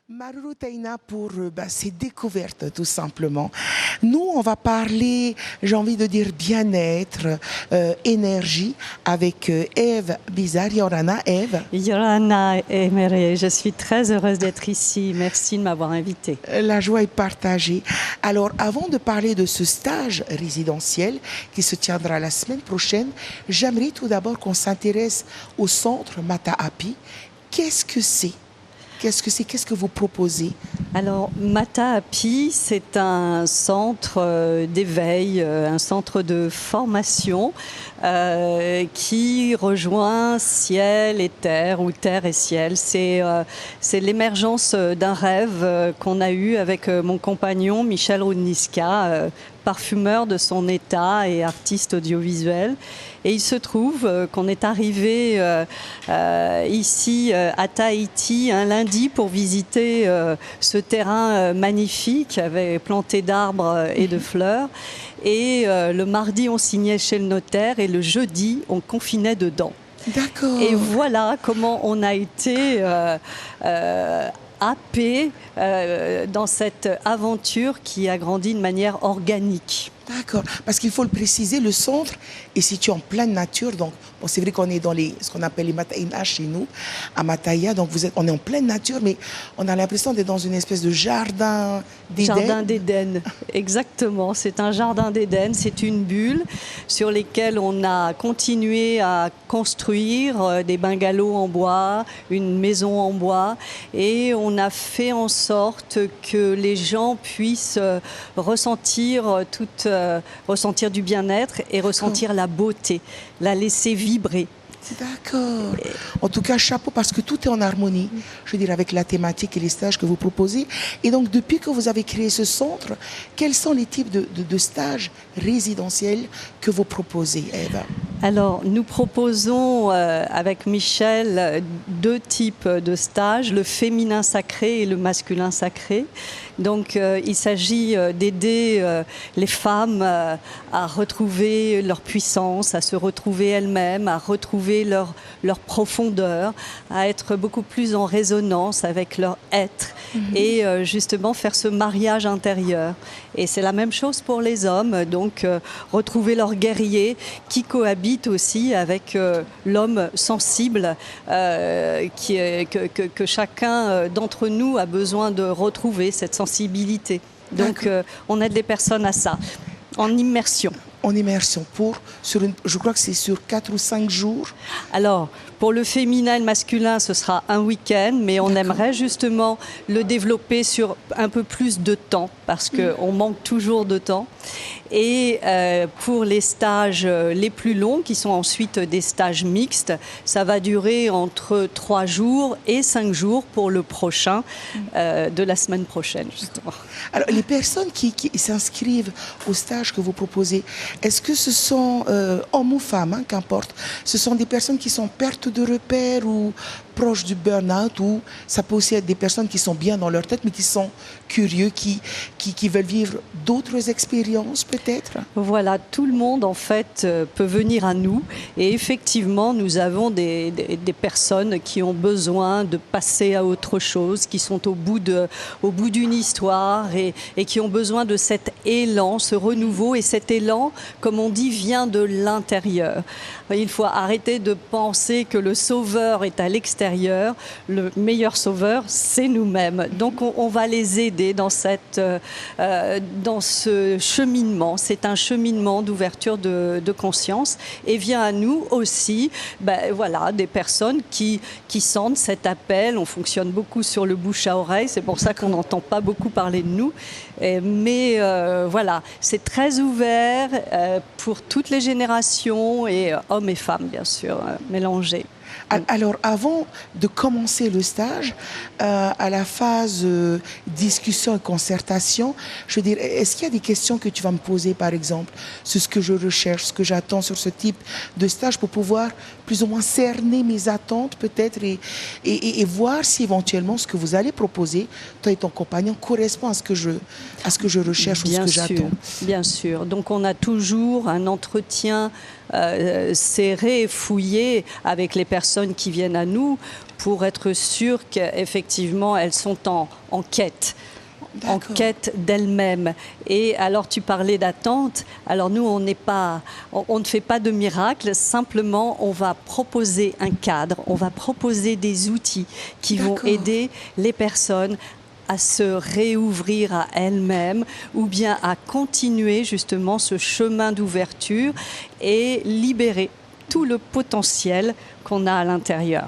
Maruru Taina pour ces découvertes, tout simplement. Nous, on va parler, j'ai envie de dire bien-être, énergie, avec Eve Bizarre. Yorana, Eve. Yorana Emere, je suis très heureuse d'être ici. Merci de m'avoir invitée. La joie est partagée. Alors, avant de parler de ce stage résidentiel qui se tiendra la semaine prochaine, j'aimerais tout d'abord qu'on s'intéresse au centre Mataapi. Qu'est-ce que c'est ? Qu'est-ce que vous proposez? Alors, Mataapi, c'est un centre d'éveil, un centre de formation qui rejoint ciel et terre, ou terre et ciel. C'est l'émergence d'un rêve qu'on a eu avec mon compagnon Michel Rudniska, parfumeur de son état et artiste audiovisuel. Et il se trouve qu'on est arrivé ici à Tahiti un lundi pour visiter ce terrain magnifique avec planté d'arbres et de fleurs. Et le mardi, on signait chez le notaire et le jeudi, on confinait dedans. D'accord. Et voilà comment on a été happé dans cette aventure qui a grandi de manière organique. D'accord, parce qu'il faut le préciser, le centre est situé en pleine nature, donc bon, c'est vrai qu'on est dans ce qu'on appelle les Mataïna chez nous, à Mataya, donc on est en pleine nature, mais on a l'impression d'être dans une espèce de jardin d'Éden. Jardin d'Éden, exactement, c'est un jardin d'Éden, c'est une bulle sur lesquelles on a continué à construire des bungalows en bois, une maison en bois, et on a fait en sorte que les gens puissent ressentir ressentir du bien-être et ressentir la beauté, la laisser vibrer. D'accord. En tout cas, chapeau, parce que tout est en harmonie, je veux dire, avec la thématique et les stages que vous proposez. Et donc, depuis que vous avez créé ce centre, quels sont les types de stages résidentiels que vous proposez, Eva? Alors, nous proposons avec Michel deux types de stages, le féminin sacré et le masculin sacré. Donc, il s'agit d'aider les femmes à retrouver leur puissance, à se retrouver elles-mêmes, à retrouver leur profondeur, à être beaucoup plus en résonance avec leur être et justement faire ce mariage intérieur. Et c'est la même chose pour les hommes, donc retrouver leur guerrier qui cohabite aussi avec l'homme sensible que chacun d'entre nous a besoin de retrouver, cette sensibilité. Donc on aide les personnes à ça, en immersion. En immersion, je crois que c'est sur 4 ou 5 jours. Alors, pour le féminin et le masculin, ce sera un week-end, mais on aimerait justement le développer sur un peu plus de temps, parce qu'on manque toujours de temps. Et pour les stages les plus longs, qui sont ensuite des stages mixtes, ça va durer entre 3 jours et 5 jours pour le prochain, de la semaine prochaine, justement. Alors, les personnes qui s'inscrivent au stage que vous proposez, est-ce que ce sont hommes ou femmes, qu'importe, ce sont des personnes qui sont perte de repères ou proches du burn-out, ou ça peut aussi être des personnes qui sont bien dans leur tête mais qui sont curieux, qui veulent vivre d'autres expériences peut-être? Voilà, tout le monde en fait peut venir à nous, et effectivement nous avons des personnes qui ont besoin de passer à autre chose, qui sont au bout d'une histoire et qui ont besoin de cet élan, ce renouveau, et cet élan, comme on dit, vient de l'intérieur. Il faut arrêter de penser que le sauveur est à l'extérieur. Le meilleur sauveur, c'est nous-mêmes. Donc, on va les aider dans ce cheminement. C'est un cheminement d'ouverture de conscience. Et vient à nous aussi, voilà, des personnes qui sentent cet appel. On fonctionne beaucoup sur le bouche à oreille. C'est pour ça qu'on n'entend pas beaucoup parler de nous. Mais voilà, c'est très ouvert pour toutes les générations, et hommes et femmes, bien sûr, mélangés. Alors, avant de commencer le stage, à la phase discussion et concertation, je veux dire, est-ce qu'il y a des questions que tu vas me poser, par exemple, sur ce que je recherche, ce que j'attends sur ce type de stage, pour pouvoir plus ou moins cerner mes attentes, peut-être, et voir si éventuellement ce que vous allez proposer, toi et ton compagnon, correspond à ce que je recherche ou ce que j'attends? Bien sûr. Donc, on a toujours un entretien serré et fouillé avec les personnes personnes qui viennent à nous pour être sûres qu'effectivement elles sont en quête. En quête d'elles-mêmes. Et alors tu parlais d'attente. Alors nous, on ne fait pas de miracle. Simplement, on va proposer un cadre, on va proposer des outils qui vont aider les personnes à se réouvrir à elles-mêmes ou bien à continuer justement ce chemin d'ouverture et libérer tout le potentiel qu'on a à l'intérieur.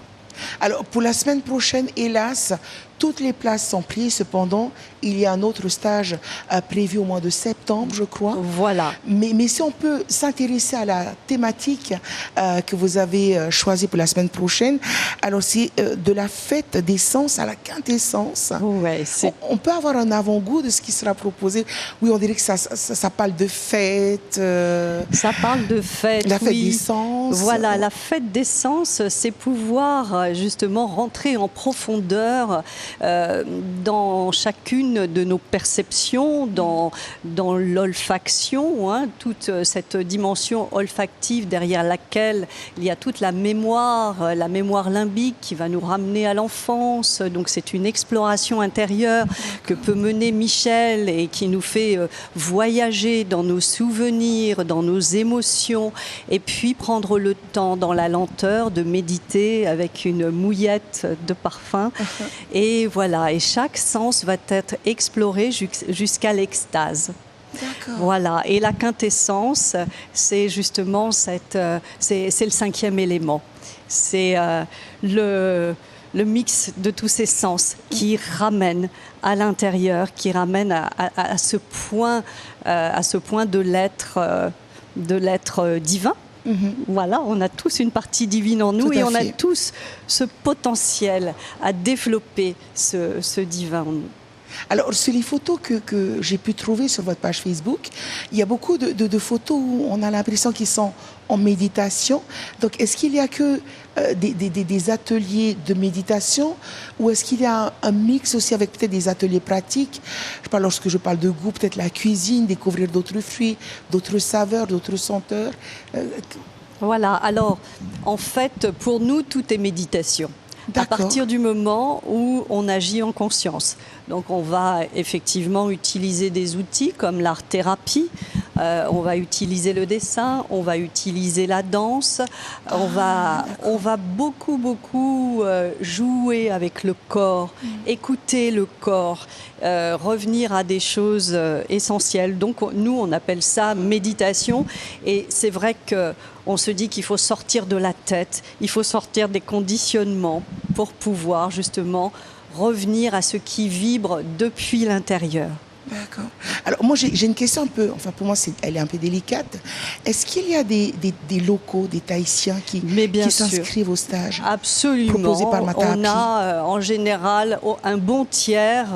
Alors, pour la semaine prochaine, hélas, toutes les places sont prises. Cependant, il y a un autre stage prévu au mois de septembre, je crois. Voilà. Mais si on peut s'intéresser à la thématique que vous avez choisie pour la semaine prochaine, alors c'est de la fête des sens à la quintessence. Ouais, on peut avoir un avant-goût de ce qui sera proposé. Oui, on dirait que ça parle de fête. Ça parle de fête, la fête des sens. Voilà, la fête des sens, c'est pouvoir justement rentrer en profondeur dans chacune de nos perceptions, dans l'olfaction, hein, toute cette dimension olfactive derrière laquelle il y a toute la mémoire limbique qui va nous ramener à l'enfance. Donc c'est une exploration intérieure que peut mener Michel et qui nous fait voyager dans nos souvenirs, dans nos émotions, et puis prendre le temps dans la lenteur de méditer avec une mouillette de parfum. Et voilà, et chaque sens va être exploré jusqu'à l'extase. Voilà, et la quintessence, c'est justement c'est le 5e élément. C'est le mix de tous ces sens qui ramène à l'intérieur, qui ramène à ce point de l'être divin. Voilà, on a tous une partie divine en nous et on a tous ce potentiel à développer ce divin en nous. Alors, sur les photos que j'ai pu trouver sur votre page Facebook, il y a beaucoup de photos où on a l'impression qu'ils sont en méditation. Donc, est-ce qu'il y a que des ateliers de méditation ou est-ce qu'il y a un mix aussi avec peut-être des ateliers pratiques? Lorsque je parle de goût, peut-être la cuisine, découvrir d'autres fruits, d'autres saveurs, d'autres senteurs. Voilà, alors en fait, pour nous, tout est méditation. À partir du moment où on agit en conscience. Donc on va effectivement utiliser des outils comme l'art-thérapie, on va utiliser le dessin, on va utiliser la danse, on va beaucoup jouer avec le corps, écouter le corps, revenir à des choses essentielles. Donc nous, on appelle ça méditation et c'est vrai qu'on se dit qu'il faut sortir de la tête, il faut sortir des conditionnements pour pouvoir justement revenir à ce qui vibre depuis l'intérieur. D'accord. Alors moi j'ai une question un peu, enfin pour moi elle est un peu délicate. Est-ce qu'il y a des locaux, des Tahitiens qui s'inscrivent au stage? Absolument. Proposé par Matahapi. On a en général un bon tiers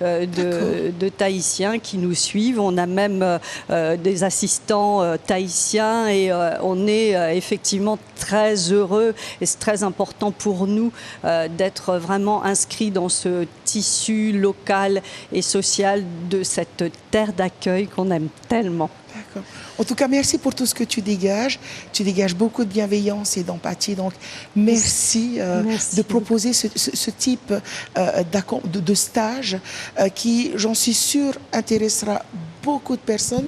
de Tahitiens qui nous suivent. On a même des assistants tahitiens et on est effectivement très heureux et c'est très important pour nous d'être vraiment inscrits dans ce tissu local et social de cette terre d'accueil qu'on aime tellement. D'accord. En tout cas, merci pour tout ce que tu dégages. Tu dégages beaucoup de bienveillance et d'empathie. Donc, merci de proposer ce type de stage qui, j'en suis sûre, intéressera beaucoup de personnes.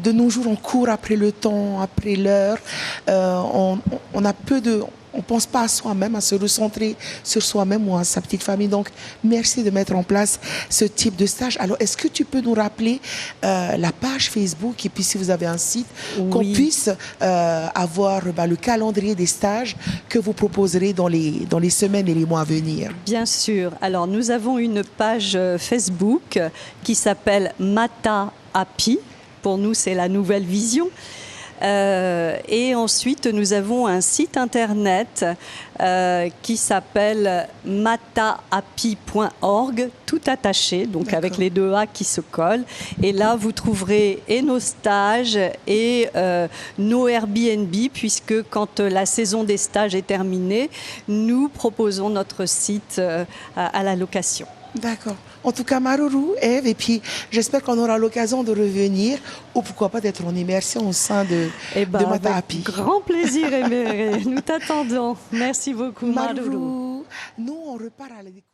De nos jours, on court après le temps, après l'heure. On a peu de... On ne pense pas à soi-même, à se recentrer sur soi-même ou à sa petite famille. Donc, merci de mettre en place ce type de stage. Alors, est-ce que tu peux nous rappeler la page Facebook et puis si vous avez un site, qu'on puisse avoir le calendrier des stages que vous proposerez dans les semaines et les mois à venir? Bien sûr. Alors, nous avons une page Facebook qui s'appelle Matahapi. Pour nous, c'est la nouvelle vision. Et ensuite, nous avons un site internet qui s'appelle mataapi.org, tout attaché, donc avec les 2 A qui se collent. Et là, vous trouverez et nos stages et nos Airbnb, puisque quand la saison des stages est terminée, nous proposons notre site à la location. D'accord. En tout cas, Maruru, Eve, et puis j'espère qu'on aura l'occasion de revenir ou pourquoi pas d'être en immersion au sein de Mataapi. Avec grand plaisir, Éméré. Nous t'attendons. Merci beaucoup, Maruru. Nous, on repart à la découverte.